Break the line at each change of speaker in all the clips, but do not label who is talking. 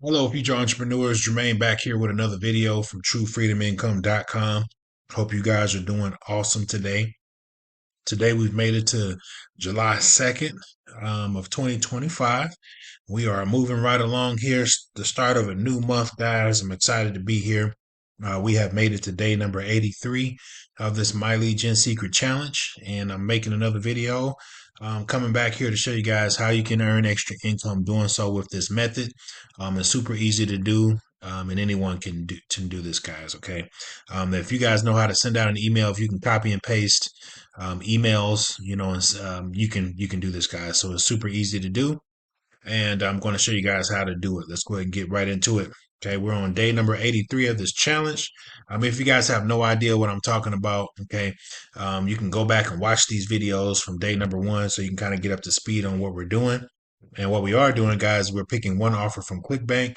Hello, future entrepreneurs. Jermaine back here with another video from TrueFreedomIncome.com. Hope you guys are doing awesome today. Today we've made it to July 2nd of 2025. We are moving right along here. The start of a new month, guys. I'm excited to be here. We have made it to day number 83 of this My Lead Gen Secret Challenge, and I'm making another video coming back here to show you guys how you can earn extra income doing so with this method. It's super easy to do, and anyone can do this, guys. Okay. If you guys know how to send out an email, if you can copy and paste emails, you can do this, guys. So it's super easy to do, and I'm going to show you guys how to do it. Let's go ahead and get right into it. Okay, we're on day number 83 of this challenge. If you guys have no idea what I'm talking about, okay, you can go back and watch these videos from day number one so you can kind of get up to speed on what we're doing. And what we are doing, guys, we're picking one offer from ClickBank.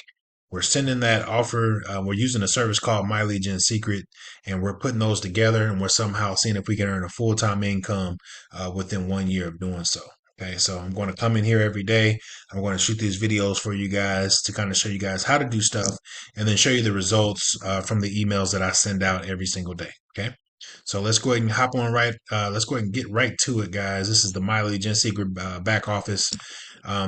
We're sending that offer. We're using a service called My Lead Gen Secret, and we're putting those together, and we're somehow seeing if we can earn a full-time income within 1 year of doing so. Okay, so I'm going to come in here every day. I'm going to shoot these videos for you guys to kind of show you guys how to do stuff and then show you the results from the emails that I send out every single day. Okay, so let's go ahead and hop on right. Let's go ahead and get right to it, guys. This is the My Lead Gen Secret back office.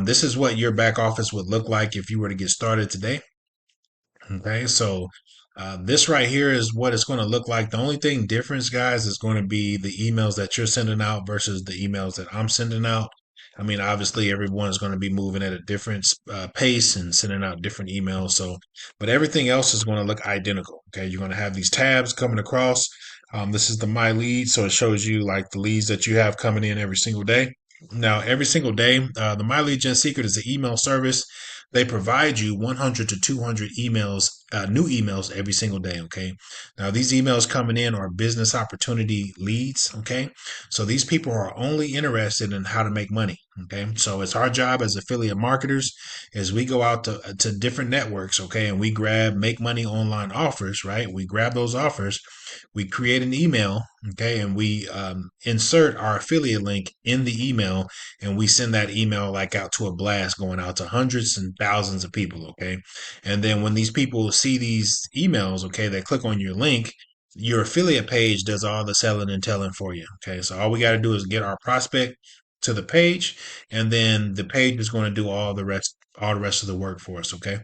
This is what your back office would look like if you were to get started today. Okay, so this right here is what it's going to look like. The only thing difference, guys, is going to be the emails that you're sending out versus the emails that I'm sending out. Obviously, everyone's going to be moving at a different pace and sending out different emails. So, but everything else is going to look identical. Okay, you're going to have these tabs coming across. This is the My Lead, so it shows you like the leads that you have coming in every single day. Now, every single day, the My Lead Gen Secret is an email service. They provide you 100 to 200 emails, new emails every single day. Okay. Now, these emails coming in are business opportunity leads. Okay. So these people are only interested in how to make money. Okay. So it's our job as affiliate marketers as we go out to different networks. Okay. And we make money online offers, right? We grab those offers, we create an email. Okay. And we insert our affiliate link in the email, and we send that email like out to a blast going out to hundreds and thousands of people. Okay. And then when these people see these emails, okay, they click on your link, your affiliate page does all the selling and telling for you. Okay. So all we got to do is get our prospect to the page, and then the page is going to do all the rest of the work for us. Okay.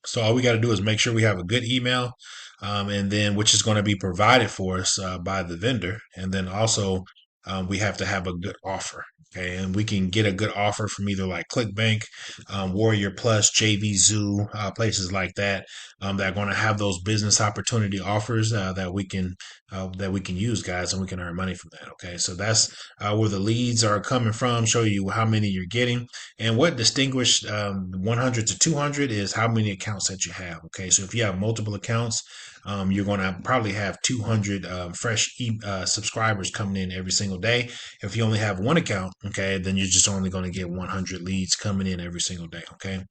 So all we got to do is make sure we have a good email, and then which is going to be provided for us by the vendor, and then also we have to have a good offer. Okay, and we can get a good offer from either like ClickBank, Warrior Plus, JV Zoo, places like that, that are going to have those business opportunity offers that we can use, guys, and we can earn money from that. Okay, so that's where the leads are coming from. Show you how many you're getting, and what distinguished 100 to 200 is how many accounts that you have. Okay, so if you have multiple accounts, you're going to probably have 200 fresh subscribers coming in every single day. If you only have one account, okay, then you're just only going to get 100 leads coming in every single day. Okay,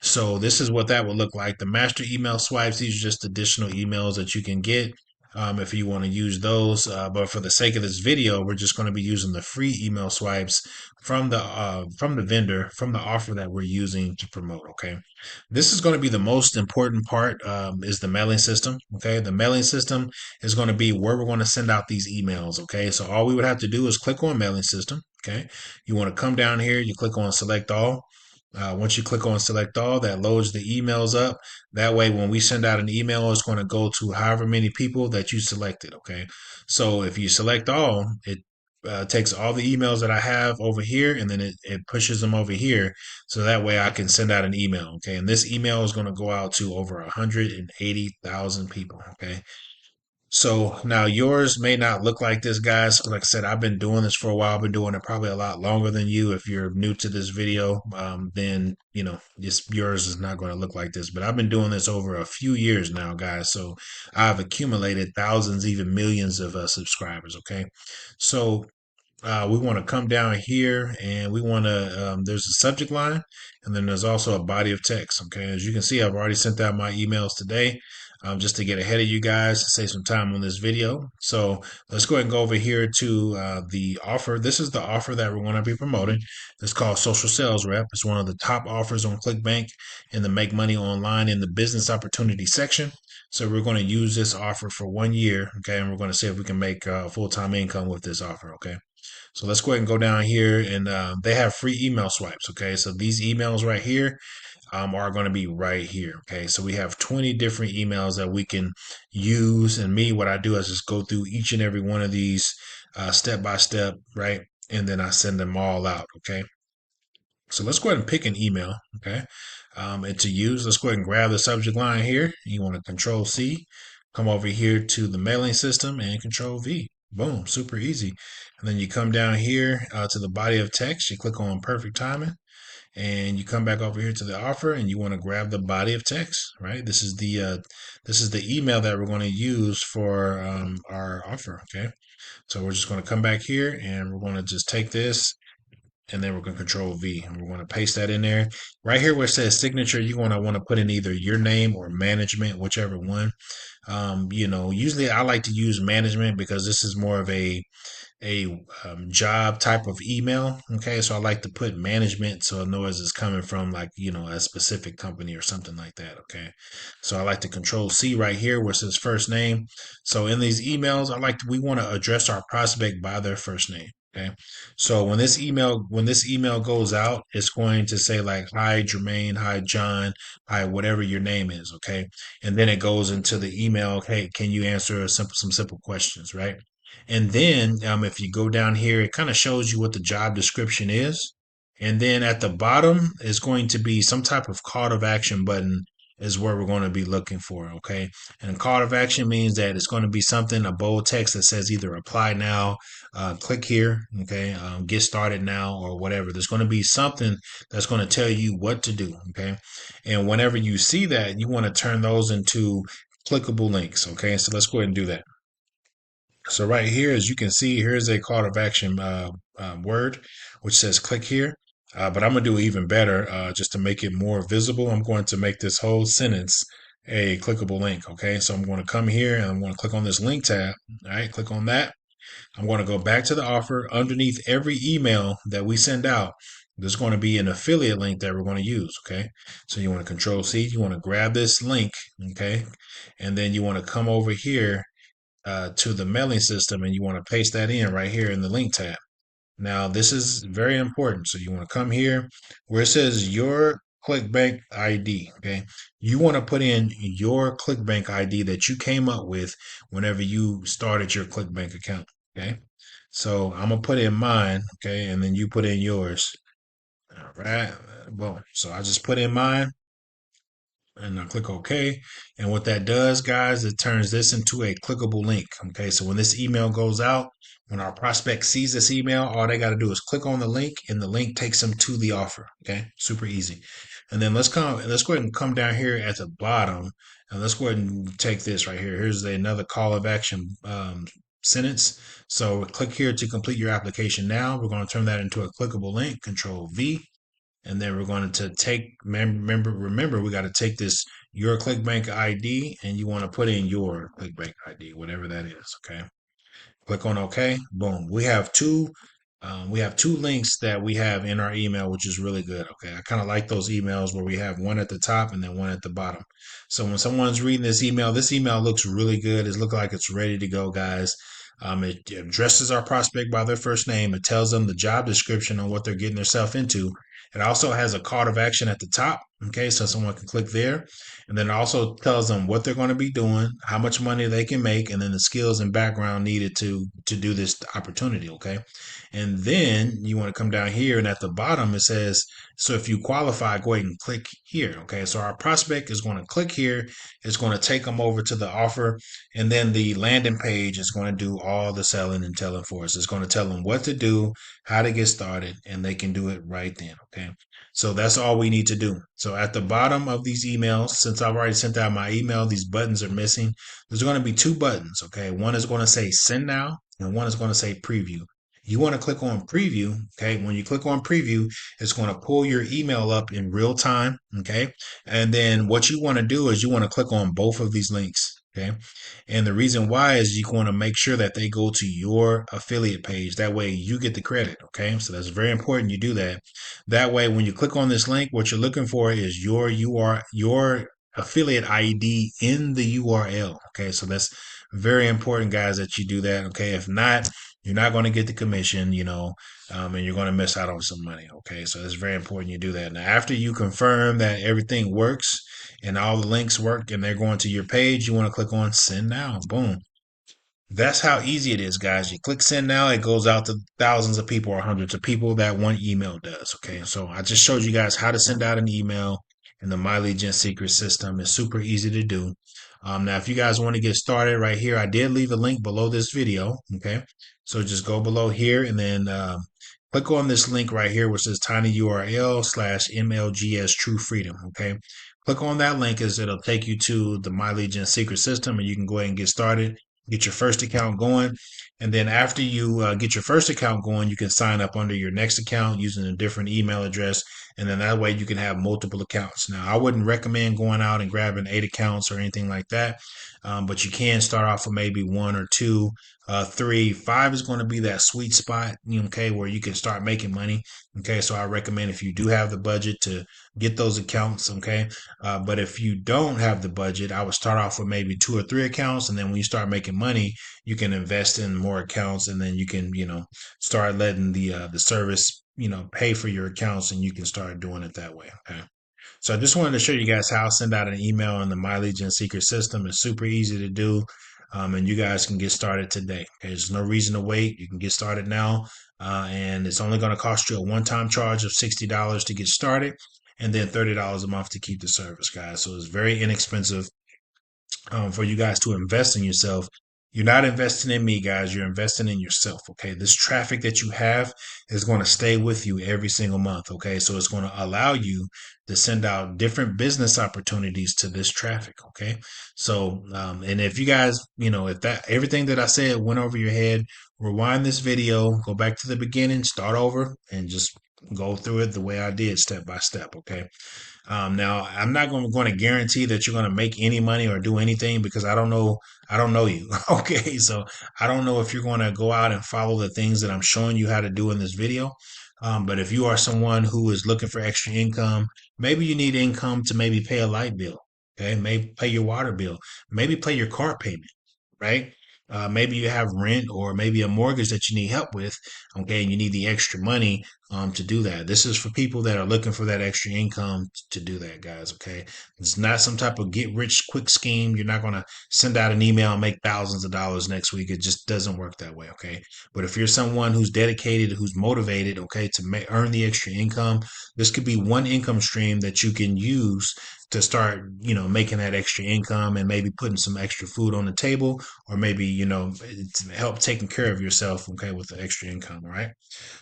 so this is what that would look like. The master email swipes, these are just additional emails that you can get if you want to use those. But for the sake of this video, we're just going to be using the free email swipes from the vendor, from the offer that we're using to promote. Okay, this is going to be the most important part, is the mailing system. Okay, the mailing system is going to be where we're going to send out these emails. Okay, so all we would have to do is click on mailing system. Okay, you want to come down here, you click on select all. Once you click on select all, that loads the emails up. That way, when we send out an email, it's going to go to however many people that you selected. Okay. So if you select all, it takes all the emails that I have over here, and then it pushes them over here. So that way I can send out an email. Okay. And this email is going to go out to over 180,000 people. Okay. So now yours may not look like this, guys. Like I said, I've been doing this for a while. I've been doing it probably a lot longer than you. If you're new to this video, then just yours is not going to look like this. But I've been doing this over a few years now, guys. So I've accumulated thousands, even millions of subscribers. Okay, so we want to come down here and we want to, there's a subject line and then there's also a body of text. Okay. As you can see, I've already sent out my emails today, just to get ahead of you guys to save some time on this video. So let's go ahead and go over here to the offer. This is the offer that we're going to be promoting. It's called Social Sales Rep. It's one of the top offers on ClickBank in the Make Money Online in the business opportunity section. So we're going to use this offer for 1 year. Okay. And we're going to see if we can make full-time income with this offer. Okay. So let's go ahead and go down here and they have free email swipes. Okay. So these emails right here are going to be right here. Okay. So we have 20 different emails that we can use. And me, what I do is just go through each and every one of these step by step, right? And then I send them all out. Okay. So let's go ahead and pick an email. Okay. And to use, let's go ahead and grab the subject line here. You want to Control C, come over here to the mailing system and Control V. Boom, super easy. And then you come down here to the body of text. You click on perfect timing and you come back over here to the offer and you want to grab the body of text, right? This is the email that we're going to use for our offer. Okay. So we're just going to come back here and we're going to just take this and then we're going to Control V and we're going to paste that in there. Right here where it says signature, you're going to want to put in either your name or management, whichever one. Usually I like to use management because this is more of a job type of email. Okay, so I like to put management so I know as it's coming from like a specific company or something like that. Okay, so I like to Control C right here where it says first name. So in these emails, we want to address our prospect by their first name. Okay, so when this email goes out, it's going to say like hi Jermaine, hi John, hi whatever your name is. Okay, and then it goes into the email. Hey, can you answer some simple questions, right? And then if you go down here, it kind of shows you what the job description is. And then at the bottom is going to be some type of call to action button is where we're going to be looking for. Okay. And call to action means that it's going to be something, a bold text that says either apply now, click here, okay, get started now, or whatever. There's going to be something that's going to tell you what to do. Okay. And whenever you see that, you want to turn those into clickable links. Okay. So let's go ahead and do that. So right here, as you can see, here's a call to action word, which says click here. But I'm going to do even better just to make it more visible. I'm going to make this whole sentence a clickable link. Okay, so I'm going to come here and I'm going to click on this link tab. All right, click on that. I'm going to go back to the offer. Underneath every email that we send out, there's going to be an affiliate link that we're going to use. Okay, so you want to Control C, you want to grab this link. Okay, and then you want to come over here to the mailing system and you want to paste that in right here in the link tab. Now, this is very important. So you want to come here where it says your ClickBank ID. Okay. You want to put in your ClickBank ID that you came up with whenever you started your ClickBank account. Okay. So I'm going to put in mine. Okay. And then you put in yours. All right. Boom. So I just put in mine and I click OK. And what that does, guys, it turns this into a clickable link. Okay, so when this email goes out, when our prospect sees this email, all they got to do is click on the link, and the link takes them to the offer. Okay, super easy. And then let's go ahead and come down here at the bottom, and let's go ahead and take this right here. Here's another call of action sentence. So click here to complete your application now. We're going to turn that into a clickable link. Control V. And then we're going to take, remember, we got to take this, your ClickBank ID, and you want to put in your ClickBank ID, whatever that is. Okay. Click on OK. Boom. We have two links that we have in our email, which is really good. Okay. I kind of like those emails where we have one at the top and then one at the bottom. So when someone's reading this email looks really good. It looks like it's ready to go, guys. It addresses our prospect by their first name. It tells them the job description on what they're getting themselves into. It also has a call to action at the top. Okay, so someone can click there. And then it also tells them what they're going to be doing, how much money they can make, and then the skills and background needed to do this opportunity. Okay. And then you want to come down here, and at the bottom it says, so if you qualify, go ahead and click here. Okay, so our prospect is going to click here. It's going to take them over to the offer, and then the landing page is going to do all the selling and telling for us. It's going to tell them what to do, how to get started, and they can do it right then. Okay, so that's all we need to do. So at the bottom of these emails, since I've already sent out my email, these buttons are missing. There's going to be two buttons. Okay, one is going to say send now, and one is going to say preview. you want to click on preview. Okay. When you click on preview, it's going to pull your email up in real time. Okay. And then what you want to do is you want to click on both of these links. Okay. And the reason why is you want to make sure that they go to your affiliate page. That way you get the credit. Okay. So that's very important you do that. That way, when you click on this link, what you're looking for is your affiliate ID in the URL. Okay. So that's very important, guys, that you do that. Okay. If not, you're not going to get the commission, and you're going to miss out on some money. Okay. So it's very important you do that. Now, after you confirm that everything works and all the links work and they're going to your page, you want to click on send now. Boom. That's how easy it is, guys. You click send now, it goes out to thousands of people or hundreds of people that one email does. Okay. So I just showed you guys how to send out an email in the My Legion secret system. It's super easy to do. Now, if you guys want to get started right here, I did leave a link below this video. Okay. So just go below here and then click on this link right here, which says tinyurl/MLGS True Freedom. Okay. Click on that link as it'll take you to the My Legion secret system and you can go ahead and get started, get your first account going. And then after you get your first account going, you can sign up under your next account using a different email address. And then that way you can have multiple accounts. Now, I wouldn't recommend going out and grabbing 8 accounts or anything like that. But you can start off with maybe 1 or 2, 3, 5 is going to be that sweet spot, okay, where you can start making money. Okay, so I recommend if you do have the budget to get those accounts. Okay, but if you don't have the budget, I would start off with maybe 2 or 3 accounts, and then when you start making money, you can invest in more accounts, and then you can, start letting the service, pay for your accounts, and you can start doing it that way. Okay. So I just wanted to show you guys how to send out an email in the My Legion secret system. It's super easy to do, and you guys can get started today. Okay, there's no reason to wait. You can get started now, and it's only going to cost you a one-time charge of $60 to get started, and then $30 a month to keep the service, guys. So it's very inexpensive for you guys to invest in yourself. You're not investing in me, guys. You're investing in yourself. Okay. This traffic that you have is going to stay with you every single month. Okay. So it's going to allow you to send out different business opportunities to this traffic. Okay. So, and if you guys, if that everything that I said went over your head, rewind this video, go back to the beginning, start over, and just go through it the way I did, step by step. Okay. Now, I'm not going to guarantee that you're going to make any money or do anything because I don't know. I don't know you. Okay. So I don't know if you're going to go out and follow the things that I'm showing you how to do in this video. But if you are someone who is looking for extra income, maybe you need income to maybe pay a light bill. Okay. Maybe pay your water bill, maybe pay your car payment, right? Maybe you have rent or maybe a mortgage that you need help with. Okay. And you need the extra money to do that. This is for people that are looking for that extra income to do that, guys. Okay. It's not some type of get rich quick scheme. You're not going to send out an email and make thousands of dollars next week. It just doesn't work that way. Okay. But if you're someone who's dedicated, who's motivated, okay, to earn the extra income, this could be one income stream that you can use to start, making that extra income and maybe putting some extra food on the table, or maybe, help taking care of yourself, okay, with the extra income. All right.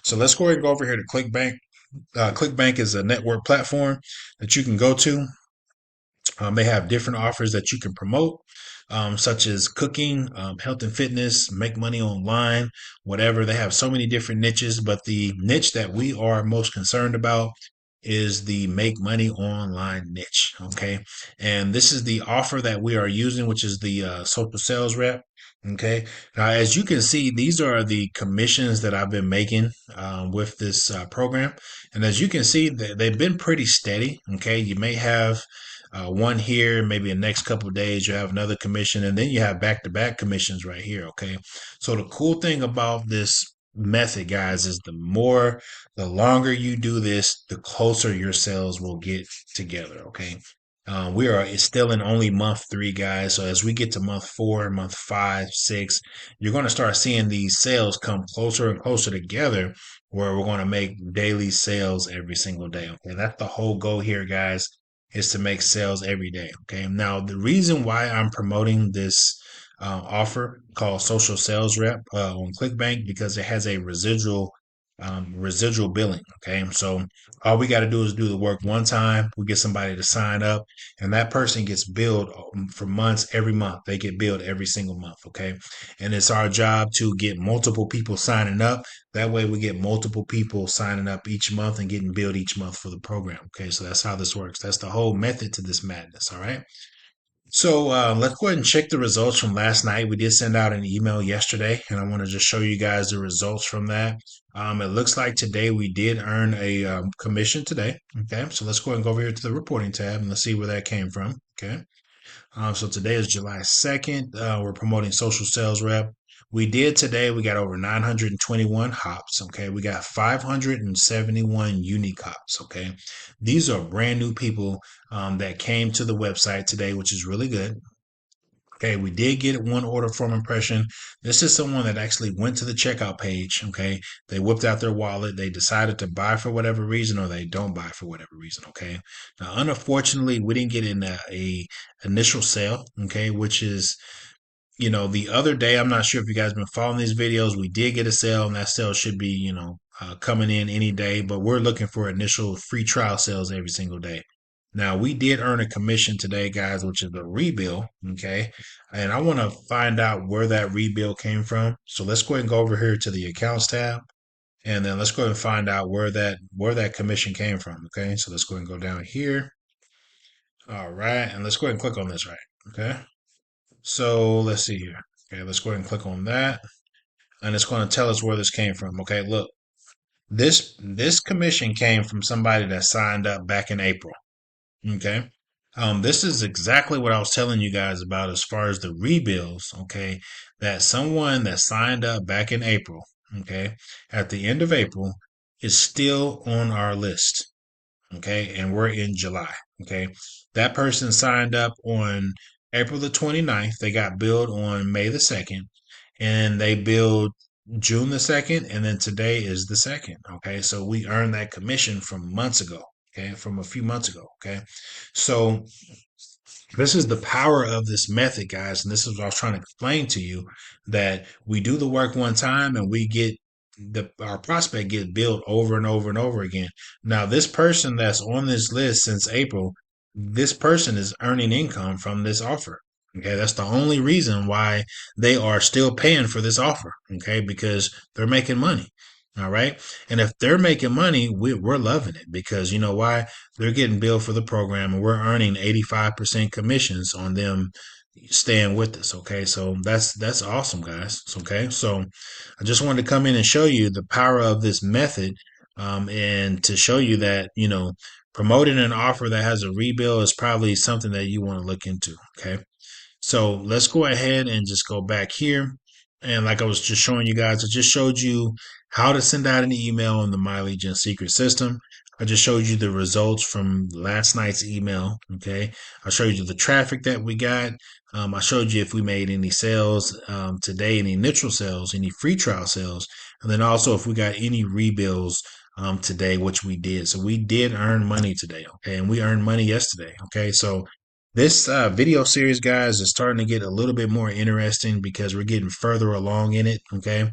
So let's go ahead and go over here to ClickBank. ClickBank is a network platform that you can go to. They have different offers that you can promote, such as cooking, health and fitness, make money online, whatever. They have so many different niches, but the niche that we are most concerned about is the make money online niche. Okay. And this is the offer that we are using, which is the social sales rep. Okay. Now, as you can see, these are the commissions that I've been making with this program. And as you can see, they've been pretty steady. Okay. You may have one here, maybe the next couple of days, you have another commission, and then you have back to back commissions right here. Okay. So the cool thing about this method, guys, is the longer you do this, the closer your sales will get together. Okay. We are still in only month 3, guys. So as we get to month 4, month 5, 6, you're going to start seeing these sales come closer and closer together where we're going to make daily sales every single day. Okay. That's the whole goal here, guys, is to make sales every day. Okay. Now, the reason why I'm promoting this offer called Social Sales Rep on ClickBank, because it has a residual residual billing. Okay. So all we got to do is do the work one time. We get somebody to sign up, and that person gets billed for months every month. They get billed every single month. Okay. And it's our job to get multiple people signing up. That way we get multiple people signing up each month and getting billed each month for the program. Okay. So that's how this works. That's the whole method to this madness. All right. So let's go ahead and check the results from last night. We did send out an email yesterday, and I want to just show you guys the results from that. It looks like today we did earn a commission today. Okay, so let's go ahead and go over here to the reporting tab and let's see where that came from. Okay. So today is July 2nd. We're promoting social sales rep. We did today, we got over 921 hops. Okay. We got 571 unique hops. Okay. These are brand new people that came to the website today, which is really good. Okay, we did get one order form impression. This is someone that actually went to the checkout page. Okay, they whipped out their wallet. They decided to buy for whatever reason, or they don't buy for whatever reason. Okay, now unfortunately, we didn't get in a initial sale. Okay, which is the other day, I'm not sure if you guys been following these videos. We did get a sale, and that sale should be coming in any day. But we're looking for initial free trial sales every single day. Now, we did earn a commission today, guys, which is a rebill. Okay. And I want to find out where that rebill came from. So let's go ahead and go over here to the accounts tab. And then let's go ahead and find out where that commission came from. Okay. So let's go ahead and go down here. All right. And let's go ahead and click on this right. Okay. So let's see here. Okay. Let's go ahead and click on that. And it's going to tell us where this came from. Okay. Look, this commission came from somebody that signed up back in April. Okay. This is exactly what I was telling you guys about as far as the rebills. Okay. That someone that signed up back in April, okay, at the end of April is still on our list. Okay. And we're in July. Okay. That person signed up on April the 29th. They got billed on May the 2nd, and they billed June the 2nd. And then today is the 2nd. Okay. So we earned that commission from months ago. Okay. From a few months ago. Okay. So this is the power of this method, guys. And this is what I was trying to explain to you, that we do the work one time and we get our prospect get billed over and over and over again. Now, this person that's on this list since April, this person is earning income from this offer. Okay, that's the only reason why they are still paying for this offer. Okay, because they're making money. All right. And if they're making money, we're loving it, because you know why? They're getting billed for the program, and we're earning 85% commissions on them staying with us. Okay. So that's awesome, guys. Okay. So I just wanted to come in and show you the power of this method, and to show you that, promoting an offer that has a rebill is probably something that you want to look into. Okay. So let's go ahead and just go back here. And like I was just showing you guys, I just showed you how to send out an email in the My Legion secret system. I just showed you the results from last night's email. Okay. I showed you the traffic that we got. I showed you if we made any sales today, any initial sales, any free trial sales, and then also if we got any rebills today, which we did. So we did earn money today. Okay. And we earned money yesterday. Okay. So this video series, guys, is starting to get a little bit more interesting because we're getting further along in it. Okay.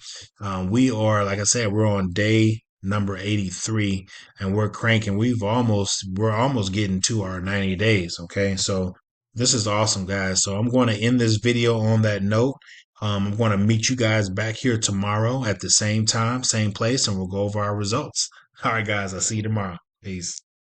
We are, like I said, we're on day number 83 and we're cranking. We're almost getting to our 90 days. Okay. So this is awesome, guys. So I'm going to end this video on that note. I'm going to meet you guys back here tomorrow at the same time, same place, and we'll go over our results. All right, guys. I'll see you tomorrow. Peace.